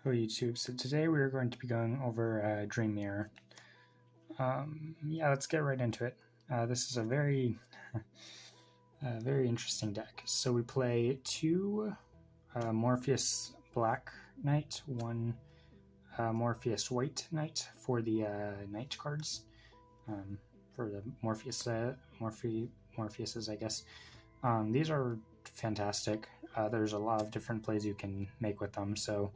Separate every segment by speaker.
Speaker 1: Hello YouTube, so today we're going to be going over Dream Mirror. Let's get right into it. This is a very, very interesting deck. So we play two Morpheus Black Knight, one Morpheus White Knight for the Knight cards, for the Morpheuses, I guess. These are fantastic. There's a lot of different plays you can make with them, so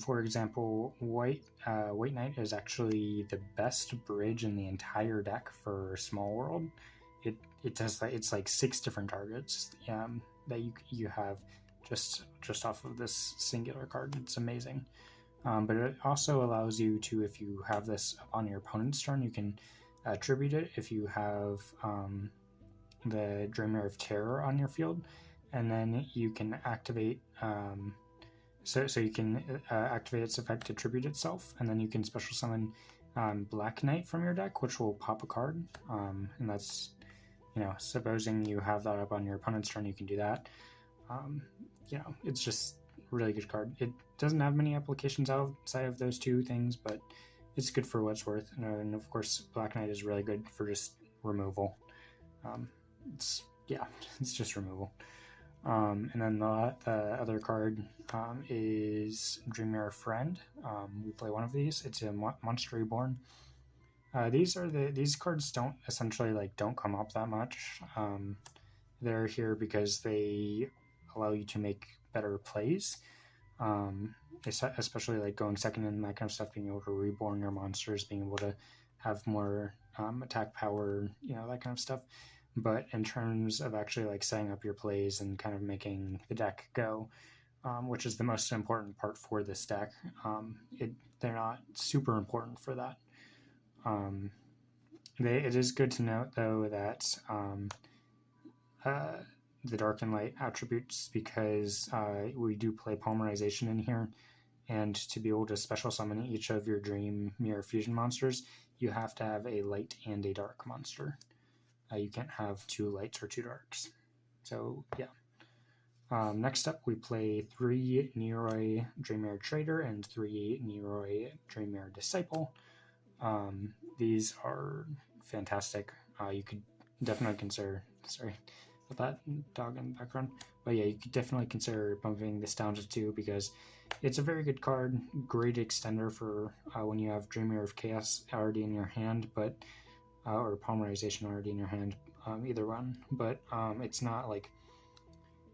Speaker 1: for example, White Knight is actually the best bridge in the entire deck for Small World. It does that. It's like 6 different targets that you have just off of this singular card. It's amazing. But it also allows you to, if you have this on your opponent's turn, you can tribute it if you have the Dreamer of Terror on your field, and then you can activate. So you can activate its effect to tribute itself, and then you can special summon Black Knight from your deck, which will pop a card. And that's, supposing you have that up on your opponent's turn, you can do that. It's just a really good card. It doesn't have many applications outside of those two things, but it's good for what it's worth. And of course, Black Knight is really good for just removal. It's just removal. And then the other card is Dream Mirror Friend. We play one of these. It's a Monster Reborn. These cards don't come up that much. They're here because they allow you to make better plays, especially like going second and that kind of stuff. Being able to reborn your monsters, being able to have more attack power, that kind of stuff. But in terms of actually like setting up your plays and kind of making the deck go, which is the most important part for this deck, they're not super important for that. It is good to note though that the Dark and Light attributes, because we do play Polymerization in here, and to be able to special summon each of your Dream Mirror Fusion monsters, you have to have a light and a dark monster. You can't have 2 lights or 2 darks. So, yeah. Next up, we play 3 Neroy Dream Mirror Trader and 3 Neroy Dream Mirror Disciple. These are fantastic. You could definitely consider... Sorry about that dog in the background. But yeah, you could definitely consider bumping this down to 2 because it's a very good card. Great extender for when you have Dream Mirror of Chaos already in your hand, but... or Polymerization already in your hand, either one. But it's not like,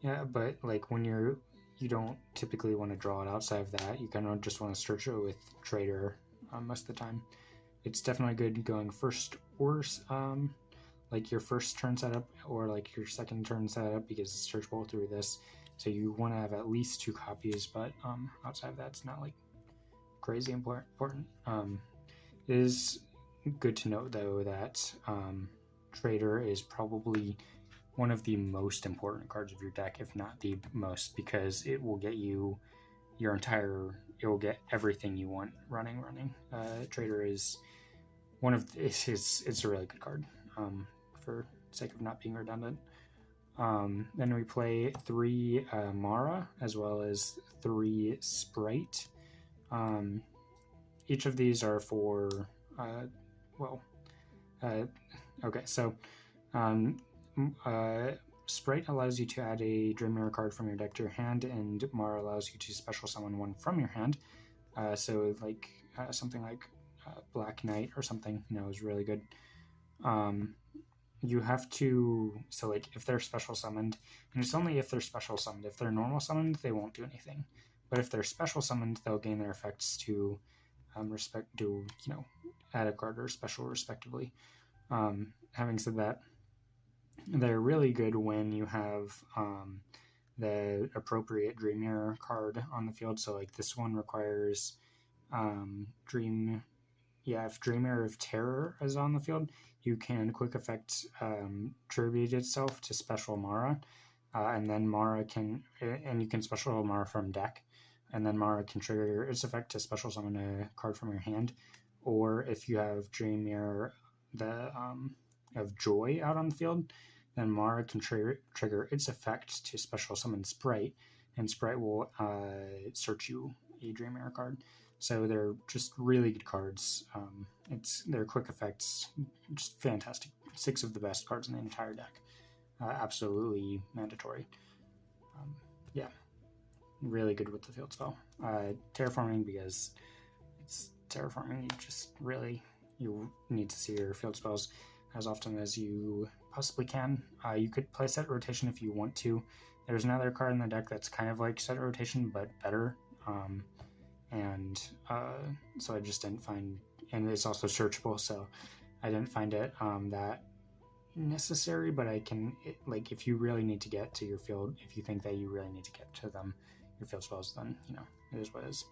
Speaker 1: but like when you don't typically want to draw it outside of that, you kind of just want to search it with Trader most of the time. It's definitely good going first or like your first turn setup or like your second turn setup, because it's searchable through this. So you want to have at least 2 copies, but outside of that, it's not like crazy important. It is good to note though that Trader is probably one of the most important cards of your deck, if not the most, because it will get you it will get everything you want running. Trader is it's a really good card, for sake of not being redundant. Then we play 3 Mara as well as 3 Sprite. Each of these are for okay, so Sprite allows you to add a Dream Mirror card from your deck to your hand, and Mara allows you to special summon one from your hand. So like something like Black Knight or something, is really good. You have to, so like if they're special summoned, and it's only if they're special summoned. If they're normal summoned, they won't do anything. But if they're special summoned, they'll gain their effects to add a card or special respectively. Having said that, they're really good when you have the appropriate Dream Mirror card on the field. So like this one requires if Dream Mirror of Terror is on the field, you can quick effect tribute itself to special Mara, and then you can special Mara from deck, and then Mara can trigger its effect to special summon a card from your hand. Or if you have Dream Mirror of Joy out on the field, then Mara can trigger its effect to special summon Sprite, and Sprite will search you a Dream Mirror card. So they're just really good cards. Their quick effects, just fantastic. 6 of the best cards in the entire deck. Absolutely mandatory. Yeah, really good with the field spell. Terraforming, because it's terraforming, you need to see your field spells as often as you possibly can. You could play Set Rotation if you want to. There's another card in the deck that's kind of like Set Rotation, but better. So I just didn't find, and it's also searchable, so I didn't find it that necessary, but like, if you really need to get to your field, if you think that you really need to get to them, your field spells, then, it is what it is.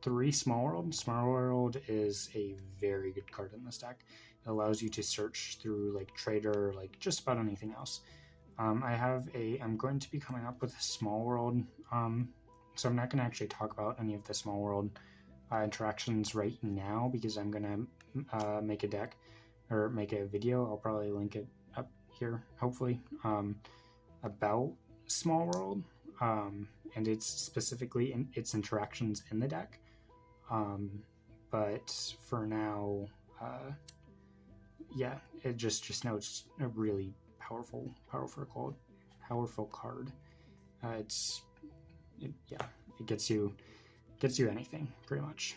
Speaker 1: 3 Small World. Small World is a very good card in this deck. It allows you to search through, like, Trader, like, just about anything else. I'm going to be coming up with a Small World, so I'm not going to actually talk about any of the Small World interactions right now, because I'm going to make a deck, or make a video. I'll probably link it up here, hopefully, about Small World, and it's specifically in its interactions in the deck. But for now, yeah, just know it's a really powerful card. It gets you anything, pretty much.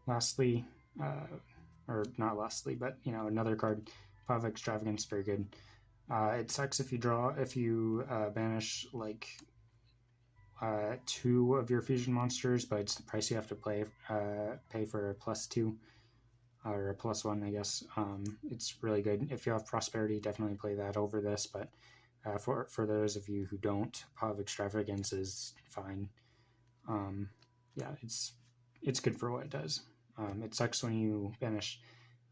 Speaker 1: Lastly, or not lastly, but another card, Path of Extravagance, very good. It sucks if you banish like 2 of your fusion monsters, but it's the price you have to pay for a +2 or a +1, I guess. It's really good. If you have Prosperity, definitely play that over this, but for those of you who don't, Path of Extravagance is fine. Yeah, it's good for what it does. It sucks when you banish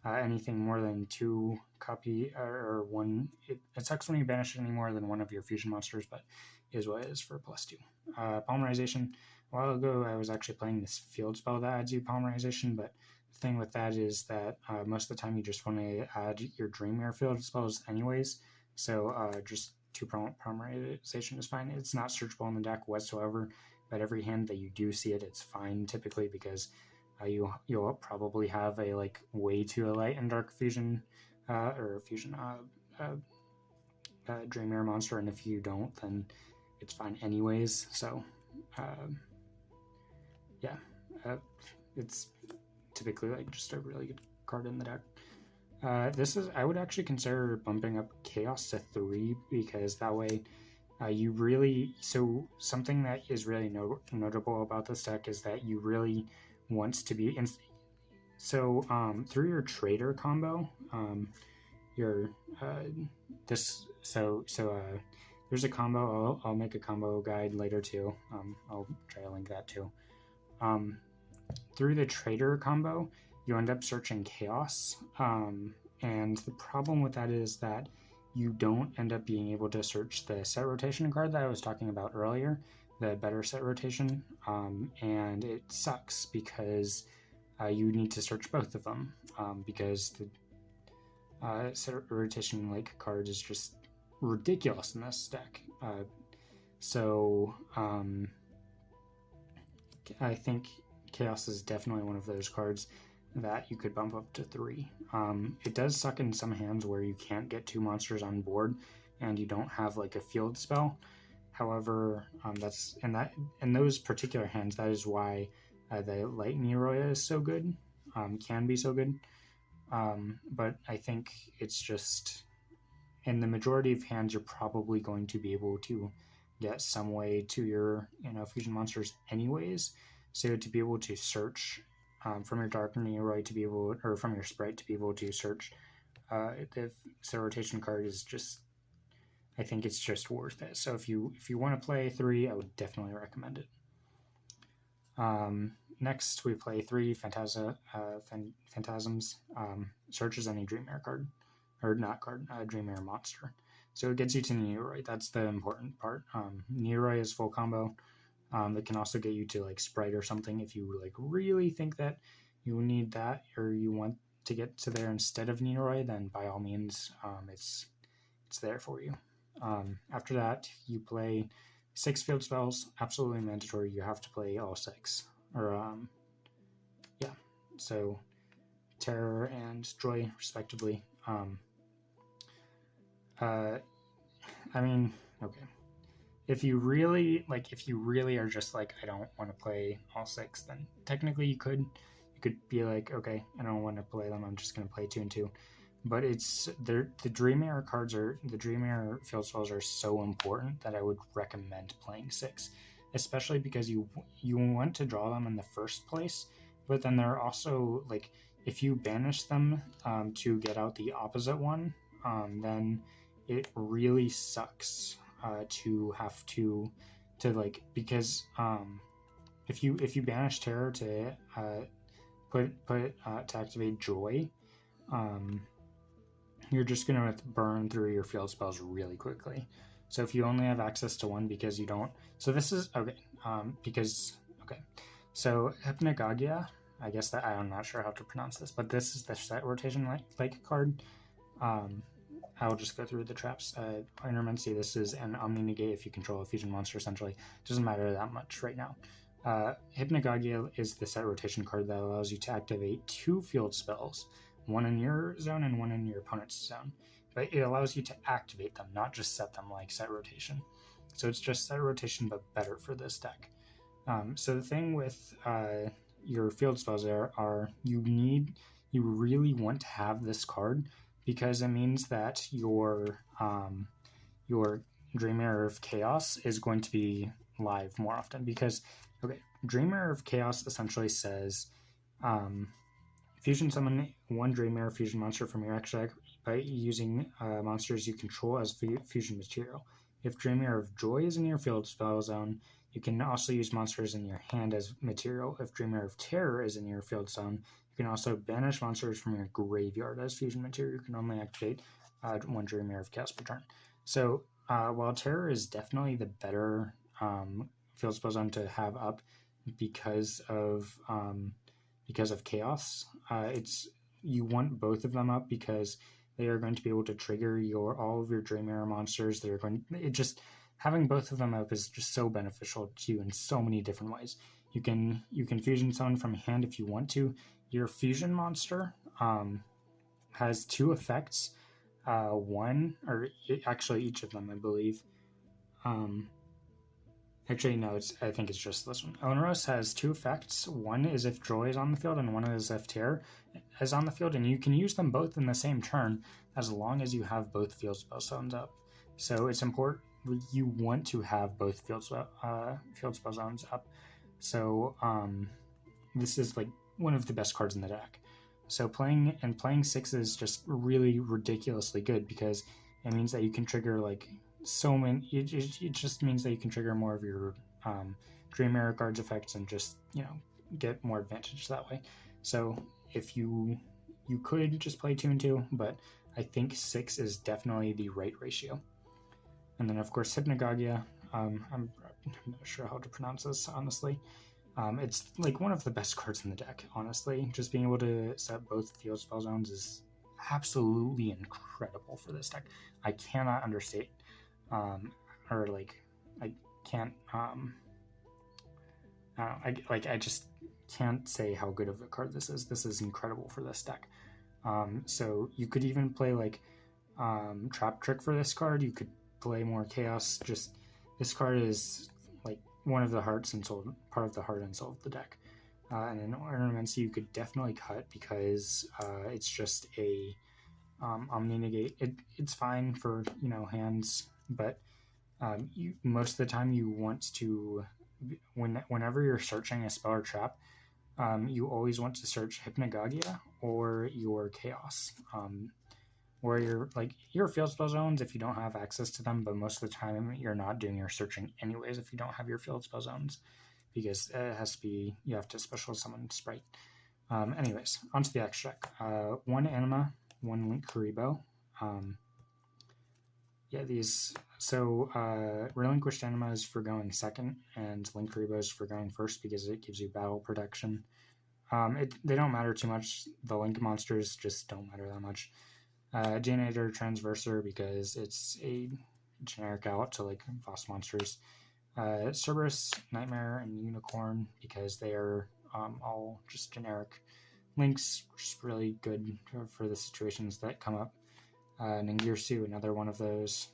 Speaker 1: anything more than 2 copy or 1. It sucks when you banish any more than 1 of your fusion monsters, but is what it is for +2. Polymerization. A while ago, I was actually playing this field spell that adds you Polymerization, but the thing with that is that most of the time you just want to add your Dream Mirror field spells anyways, so just 2 Polymerization is fine. It's not searchable in the deck whatsoever, but every hand that you do see it, it's fine typically, because you'll probably have a like way to a light and dark fusion Dream Mirror monster, and if you don't, then it's fine anyways. So it's typically like just a really good card in the deck. I would actually consider bumping up Chaos to 3, because that way something that is really notable about this deck is that you really wants to be through your Trader combo, there's a combo. I'll make a combo guide later too. I'll try to link that too. Through the Trader combo, you end up searching Chaos, and the problem with that is that you don't end up being able to search the Set Rotation card that I was talking about earlier, the better Set Rotation, and it sucks because you need to search both of them, because the Set Rotation like card is just ridiculous in this deck. I think Chaos is definitely one of those cards that you could bump up to 3. It does suck in some hands where you can't get 2 monsters on board and you don't have like a field spell. However, in those particular hands, that is why the Light Neroya is so good, can be so good. But I think it's just, in the majority of hands, you're probably going to be able to get some way to your fusion monsters anyways. So to be able to search from your Dark Neroy or from your Sprite to be able to search the Set Rotation card is just, I think it's just worth it. So if you want to play 3, I would definitely recommend it. Next, we play 3 Phantasms. Searches any Dream Mirror card, or not card, Dream Mirror monster. So it gets you to Neroy. That's the important part. Neroy is full combo. It can also get you to like Sprite or something if you like really think that you need that, or you want to get to there instead of Neroy. Then by all means, it's there for you. After that, you play 6 field spells, absolutely mandatory. You have to play all 6. Or, yeah. So, Terror and Joy, respectively. I mean, okay. If you really are just like, I don't want to play all 6, then technically you could be like, okay, I don't want to play them, I'm just going to play 2 and 2. But it's the Dream Mirror cards the Dream Mirror field spells are so important that I would recommend playing 6, especially because you want to draw them in the first place, but then they're also like, if you banish them to get out the opposite one, then it really sucks to have to like, because if you banish Terror to to activate Joy, you're just gonna burn through your field spells really quickly. So if you only have access to one because you don't, so this is okay. So Hypnagogia, I guess that I'm not sure how to pronounce this, but this is the set rotation like card. I'll just go through the traps. Intermancy, this is an Omni Negate if you control a fusion monster, essentially. Doesn't matter that much right now. Hypnagogia is the set rotation card that allows you to activate 2 field spells, one in your zone and one in your opponent's zone. But it allows you to activate them, not just set them like set rotation. So it's just set rotation, but better for this deck. So the thing with your field spells are you really want to have this card, because it means that your Dream Mirror of Chaos is going to be live more often. Because, okay, Dream Mirror of Chaos essentially says, fusion summon 1 Dream Mirror fusion monster from your extra deck by using monsters you control as fusion material. If Dream Mirror of Joy is in your field spell zone, you can also use monsters in your hand as material. If Dream Mirror of Terror is in your field zone, you can also banish monsters from your graveyard as fusion material. You can only activate 1 Dream Mirror of Chaos per turn. So while Terror is definitely the better field spell zone to have up because of Chaos, you want both of them up because they are going to be able to trigger all of your Dream Mirror monsters. Having both of them up is just so beneficial to you in so many different ways. You can fusion summon from hand if you want to. Your fusion monster has 2 effects. Actually each of them, I believe. Actually, no, I think it's just this one. Oneros has 2 effects. One is if Joy is on the field, and one is if Terror is on the field, and you can use them both in the same turn as long as you have both field spell zones up. So it's important. You want to have both field spell zones up. So this is like one of the best cards in the deck. So playing 6 is just really ridiculously good, because it means that you can trigger like so many. It just means that you can trigger more of your Dream Mirror cards effects and just get more advantage that way. So if you could just play 2 and 2, but I think 6 is definitely the right ratio. And then of course Hypnagogia. I'm not sure how to pronounce this, honestly. It's like one of the best cards in the deck, honestly. Just being able to set both field spell zones is absolutely incredible for this deck. I cannot understate, I can't, I just can't say how good of a card this is. This is incredible for this deck. So you could even play like Trap Trick for this card. You could play more Chaos. Just this card is like one of the part of the heart and soul of the deck. And in Ornamency you could definitely cut, because it's just a Omni Negate. It's fine for hands, but most of the time you want to, whenever you're searching a spell or trap, you always want to search Hypnagogia or your Chaos, or your field spell zones if you don't have access to them. But most of the time you're not doing your searching anyways if you don't have your field spell zones, because it has to be, you have to special summon Sprite. Anyways, onto the extra deck. 1 Anima, 1 Link Kuriboh. Relinquished Anima is for going second, and Link Kuriboh is for going first because it gives you battle protection. They don't matter too much. The Link monsters just don't matter that much. Geonator Transverser because it's a generic out to like boss monsters. Cerberus, Nightmare, and Unicorn, because they are all just generic links, which is really good for the situations that come up. Ningirsu, another one of those,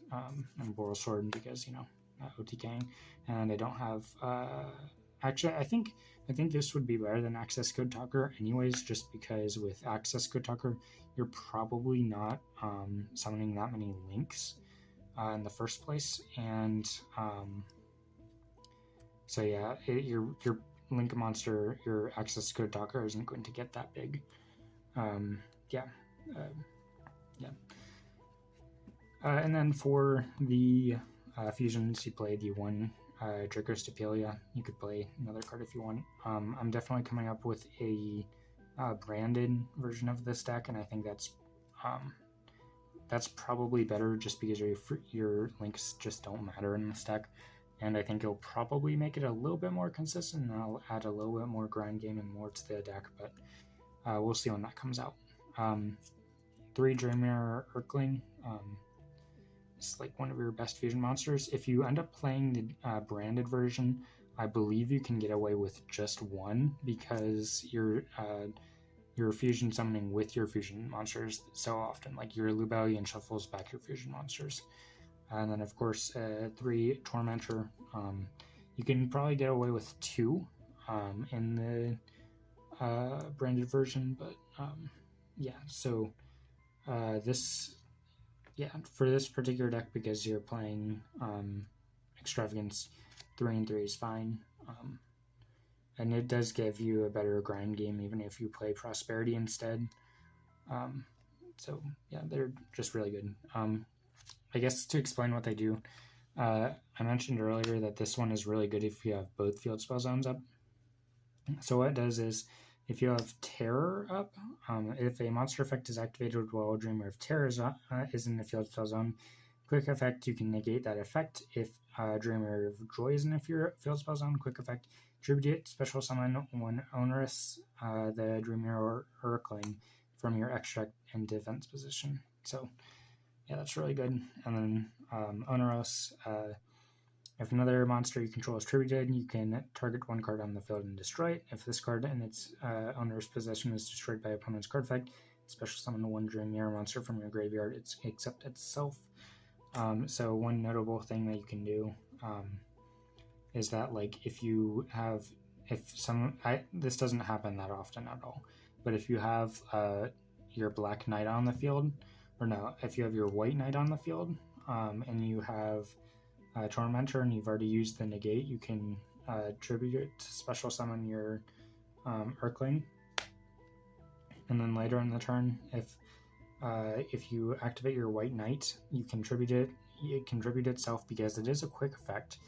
Speaker 1: and Boral Sword, because, OTKing. And I don't have... actually, I think this would be better than Access Code Talker anyways, just because with Access Code Talker, you're probably not summoning that many links in the first place. And so yeah, your link monster, your Access Code Talker isn't going to get that big. And then for the fusions, you play the one Draco Stapelia. You could play another card if you want. I'm definitely coming up with a branded version of this deck, and I think that's probably better just because your links just don't matter in this deck. And I think it'll probably make it a little bit more consistent, and I'll add a little bit more grind game and more to the deck, but we'll see when that comes out. 3 Dreammirror Urkling. It's like one of your best fusion monsters. If you end up playing the branded version, I believe you can get away with just one, because you're fusion summoning with your fusion monsters so often. Like your Lubellion shuffles back your fusion monsters. And then of course 3 Tormentor. You can probably get away with 2 in the branded version, but so for this particular deck, because you're playing Extravagance, 3 and 3 is fine. And it does give you a better grind game even if you play Prosperity instead. So yeah, they're just really good. I guess to explain what they do, I mentioned earlier that this one is really good if you have both field spell zones up. So what it does is, if you have Terror up, if a monster effect is activated while Dreamer of Terror is in the field spell zone, quick effect, you can negate that effect. If Dreamer of Joy is in the field spell zone, quick effect, tribute it, special summon one Onerous, the Dreamer Urkling from your extract and defense position. So yeah, that's really good. And then Onerous, if another monster you control is tributed, you can target one card on the field and destroy it. If this card in its owner's possession is destroyed by opponent's card effect, special summon one Dreammirror monster from your graveyard except itself. So one notable thing that you can do is that, like, this doesn't happen that often at all, but if you have your Black Knight on the field, if you have your White Knight on the field, and you have Tormentor and you've already used the negate, you can tribute it to special summon your Urkling, and then later in the turn, if you activate your White Knight, you can tribute it. It can tribute itself because it is a quick effect,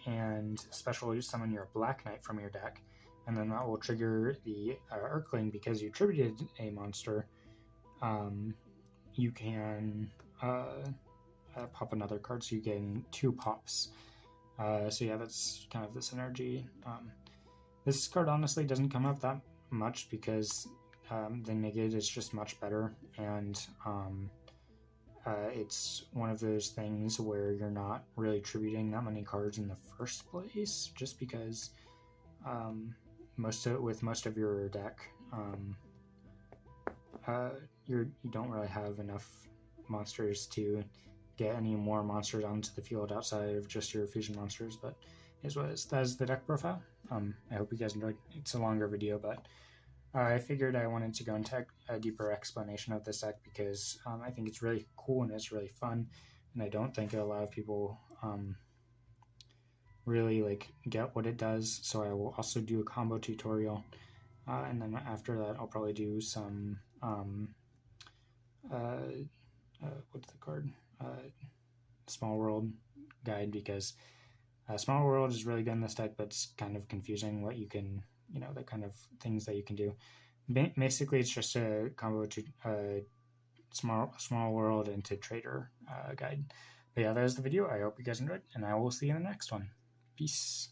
Speaker 1: and special summon your Black Knight from your deck, and then that will trigger the Urkling. Because you tributed a monster, you can pop another card, so you get 2 pops. So yeah, that's kind of the synergy. This card honestly doesn't come up that much because the negate is just much better, and it's one of those things where you're not really tributing that many cards in the first place, just because with most of your deck, you don't really have enough monsters to get any more monsters onto the field outside of just your fusion monsters. But that is the deck profile. I hope you guys enjoyed. It's a longer video, but I figured I wanted to go into a deeper explanation of this deck because I think it's really cool and it's really fun, and I don't think a lot of people really get what it does. So I will also do a combo tutorial, and then after that I'll probably do some what's the card? Small World guide, because Small World is really good in this deck, but it's kind of confusing what you can, the kind of things that you can do. Basically, it's just a combo to Small World into Trader guide. But yeah, that is the video. I hope you guys enjoyed, and I will see you in the next one. Peace.